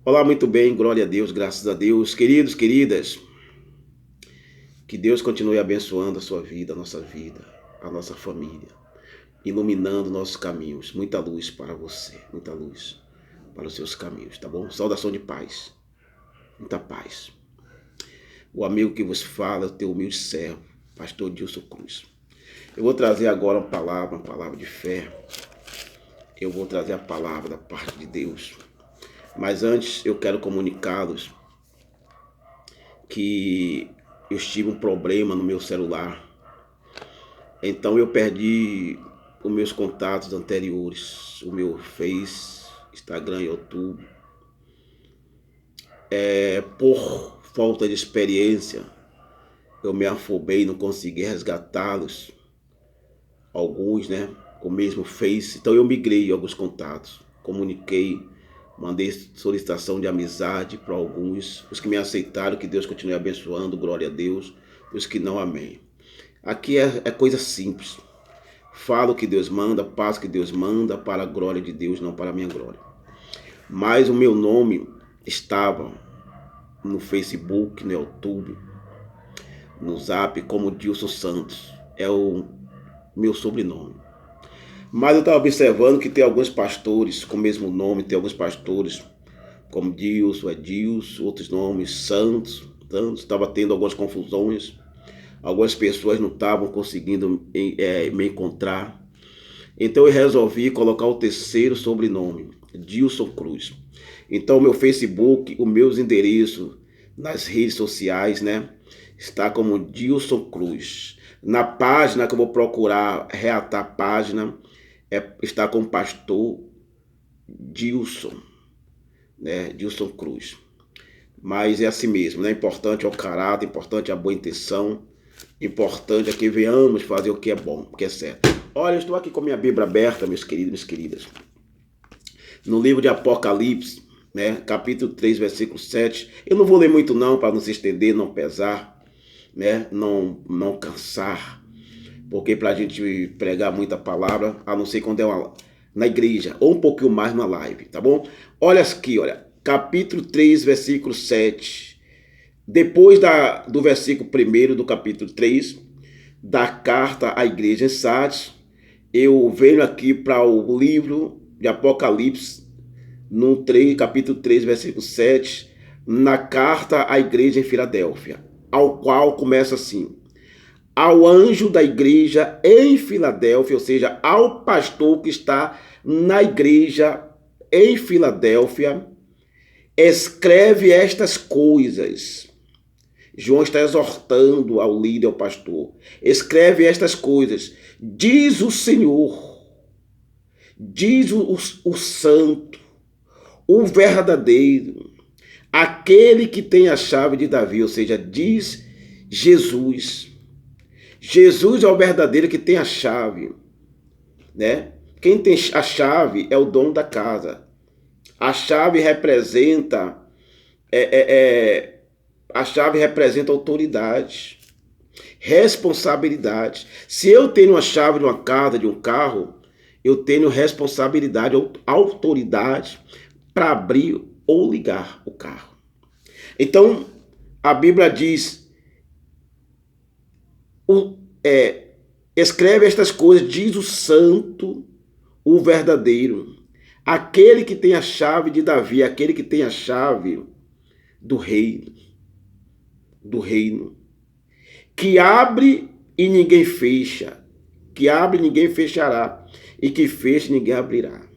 Olá, muito bem, glória a Deus, graças a Deus. Queridos, queridas, que Deus continue abençoando a sua vida, a nossa vida, a nossa família, iluminando nossos caminhos. Muita luz para você, muita luz para os seus caminhos, tá bom? Saudação de paz, muita paz. O amigo que vos fala é o teu humilde servo, pastor Dilson Cruz. Eu vou trazer agora uma palavra de fé. Eu vou trazer a palavra da parte de Deus. Mas antes eu quero comunicá-los que eu tive um problema no meu celular. Então eu perdi os meus contatos anteriores, o meu Face, Instagram, YouTube. Por falta de experiência, eu me afobei, não consegui resgatá-los. Alguns, né? O mesmo Face. Então eu migrei alguns contatos, comuniquei, mandei solicitação de amizade para alguns. Os que me aceitaram, que Deus continue abençoando, glória a Deus. Os que não, amém. Aqui é coisa simples. Falo o que Deus manda, passo o que Deus manda, para a glória de Deus, não para a minha glória. Mas o meu nome estava no Facebook, no YouTube, no Zap, como Dilson Santos. É o meu sobrenome. Mas eu estava observando que tem alguns pastores com o mesmo nome, tem alguns pastores como Dilson, Edilson, outros nomes, Santos. Estava tendo algumas confusões. Algumas pessoas não estavam conseguindo me encontrar. Então eu resolvi colocar o terceiro sobrenome, Dilson Cruz. Então o meu Facebook, os meus endereços nas redes sociais, né? Está como Dilson Cruz. Na página que eu vou procurar reatar a página, está com o pastor Dilson, né? Dilson Cruz. Mas é assim mesmo, né? Importante é o caráter, importante é a boa intenção, importante é que venhamos fazer o que é bom, o que é certo. Olha, eu estou aqui com minha Bíblia aberta, meus queridos e minhas queridas. No livro de Apocalipse, né, capítulo 3, versículo 7. Eu não vou ler muito não, para não se estender, não pesar, né, não cansar. Porque para a gente pregar muita palavra, a não ser quando é na igreja, ou um pouquinho mais na live, tá bom? Olha aqui, olha. Capítulo 3, versículo 7. Depois do versículo 1 do capítulo 3, da carta à igreja em Sardes, eu venho aqui para o livro de Apocalipse, no 3, capítulo 3, versículo 7, na carta à igreja em Filadélfia, ao qual começa assim: ao anjo da igreja em Filadélfia, ou seja, ao pastor que está na igreja em Filadélfia, escreve estas coisas. João está exortando ao líder, ao pastor. Escreve estas coisas. Diz o Senhor, diz o santo, o verdadeiro, aquele que tem a chave de Davi, ou seja, diz Jesus. Jesus é o verdadeiro que tem a chave, né? Quem tem a chave é o dono da casa. A chave representa a chave representa autoridade, responsabilidade. Se eu tenho a chave de uma casa, de um carro, eu tenho responsabilidade, autoridade para abrir ou ligar o carro. Então, a Bíblia diz, escreve estas coisas, diz o santo, o verdadeiro, aquele que tem a chave de Davi, aquele que tem a chave do reino, que abre e ninguém fecha, que abre e ninguém fechará, e que fecha e ninguém abrirá.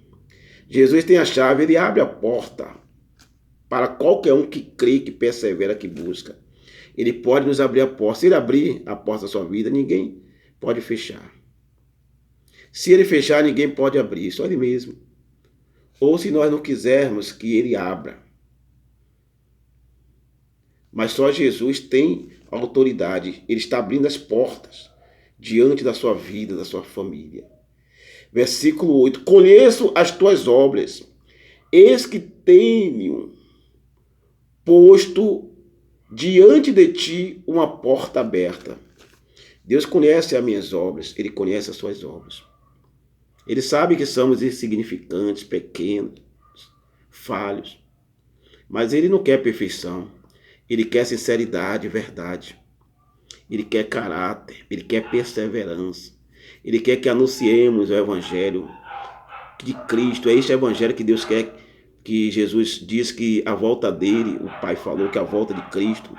Jesus tem a chave, ele abre a porta para qualquer um que crê, que persevera, que busca. Ele pode nos abrir a porta. Se ele abrir a porta da sua vida, ninguém pode fechar. Se ele fechar, ninguém pode abrir, só ele mesmo. Ou se nós não quisermos que ele abra. Mas só Jesus tem autoridade. Ele está abrindo as portas diante da sua vida, da sua família. Versículo 8. Conheço as tuas obras. Eis que tenho posto diante de ti uma porta aberta. Deus conhece as minhas obras. Ele conhece as suas obras. Ele sabe que somos insignificantes, pequenos, falhos. Mas ele não quer perfeição. Ele quer sinceridade, verdade. Ele quer caráter. Ele quer perseverança. Ele quer que anunciemos o evangelho de Cristo. É este evangelho que Deus quer, que Jesus diz que a volta dele, o Pai falou que a volta de Cristo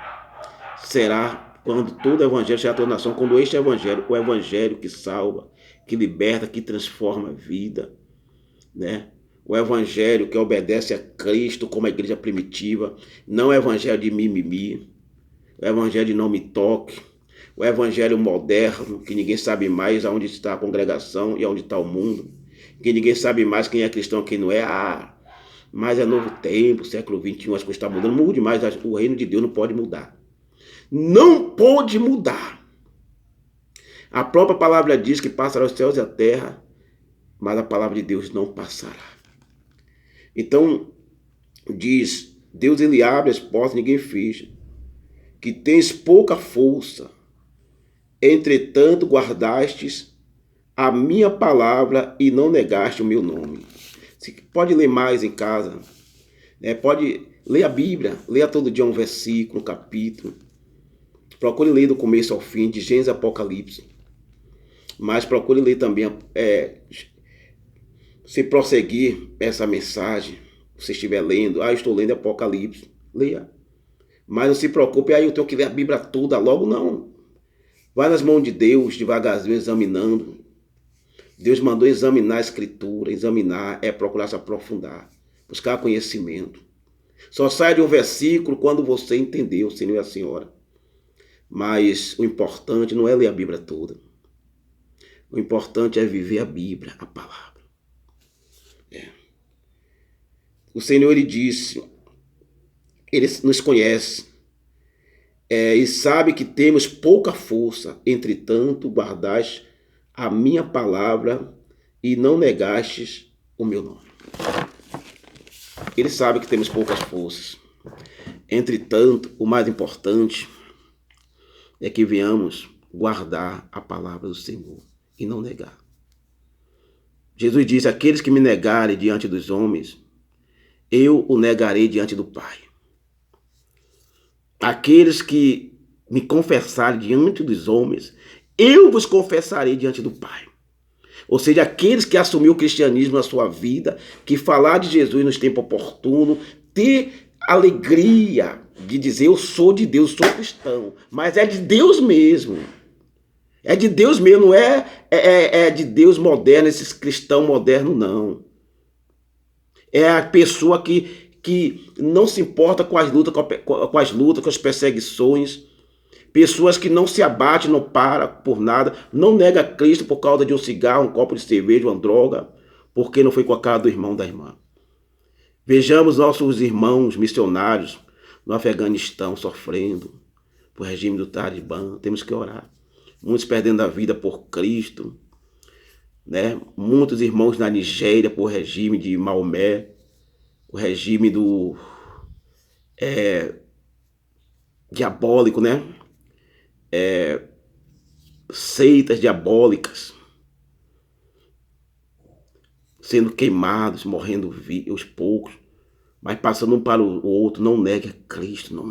será quando todo evangelho será toda nação, quando este evangelho, o evangelho que salva, que liberta, que transforma a vida, né? O evangelho que obedece a Cristo como a igreja primitiva, não é o evangelho de mimimi, o evangelho de não me toque, o evangelho moderno, que ninguém sabe mais aonde está a congregação e aonde está o mundo, que ninguém sabe mais quem é cristão e quem não é. Mas é novo tempo, século XXI, as coisas estão mudando, mude mais, o reino de Deus não pode mudar. Não pode mudar. A própria palavra diz que passará os céus e a terra, mas a palavra de Deus não passará. Então, diz, Deus ele abre as portas, ninguém fecha, que tens pouca força, entretanto guardastes a minha palavra e não negaste o meu nome. Você pode ler mais em casa, né? Pode ler a Bíblia, leia todo dia um versículo, um capítulo. Procure ler do começo ao fim, de Gênesis a Apocalipse. Mas procure ler também, se prosseguir essa mensagem, se estiver lendo, eu estou lendo Apocalipse, leia. Mas não se preocupe, eu tenho que ler a Bíblia toda logo, não. Vai nas mãos de Deus, devagarzinho, examinando. Deus mandou examinar a Escritura, examinar é procurar se aprofundar, buscar conhecimento. Só sai de um versículo quando você entendeu, Senhor e a Senhora. Mas o importante não é ler a Bíblia toda. O importante é viver a Bíblia, a palavra. O Senhor, ele disse, ele nos conhece, e sabe que temos pouca força, entretanto guardaste a minha palavra e não negastes o meu nome. Ele sabe que temos poucas forças. Entretanto, o mais importante é que venhamos guardar a palavra do Senhor e não negar. Jesus disse, aqueles que me negarem diante dos homens, eu o negarei diante do Pai. Aqueles que me confessarem diante dos homens, eu vos confessarei diante do Pai. Ou seja, aqueles que assumiram o cristianismo na sua vida, que falar de Jesus nos tempos oportunos, ter alegria de dizer eu sou de Deus, sou cristão, mas é de Deus mesmo. É de Deus mesmo, não é de Deus moderno, esses cristãos modernos, não. É a pessoa que não se importa com as lutas, com as perseguições. Pessoas que não se abatem, não param por nada, não nega Cristo por causa de um cigarro, um copo de cerveja, uma droga, porque não foi com a cara do irmão da irmã. Vejamos nossos irmãos missionários no Afeganistão sofrendo por regime do Talibã. Temos que orar. Muitos perdendo a vida por Cristo, né? Muitos irmãos na Nigéria por regime de Maomé, o regime do diabólico, né? Seitas diabólicas sendo queimados, morrendo aos poucos, mas passando um para o outro. Não negue a Cristo, não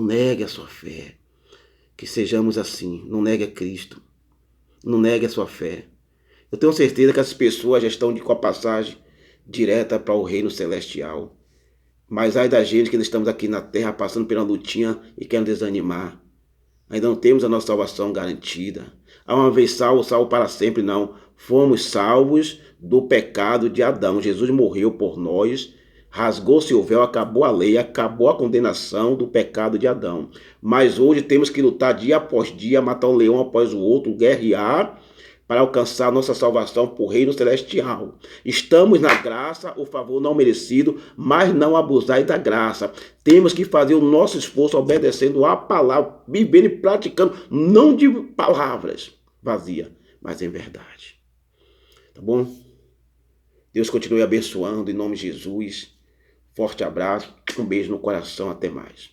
negue a sua fé. Que sejamos assim, não negue a Cristo, não negue a sua fé. Eu tenho certeza que as pessoas já estão com a passagem direta para o reino celestial. Mas ai da gente que nós estamos aqui na terra passando pela lutinha e querendo desanimar. Ainda não temos a nossa salvação garantida. Há uma vez salvo, salvo para sempre, não. Fomos salvos do pecado de Adão. Jesus morreu por nós, rasgou-se o véu, acabou a lei, acabou a condenação do pecado de Adão. Mas hoje temos que lutar dia após dia, matar um leão após o outro, guerrear para alcançar a nossa salvação por reino celestial. Estamos na graça, o favor não merecido, mas não abusar da graça. Temos que fazer o nosso esforço obedecendo a palavra, vivendo e praticando, não de palavras vazias, mas em verdade. Tá bom? Deus continue abençoando em nome de Jesus. Forte abraço, um beijo no coração, até mais.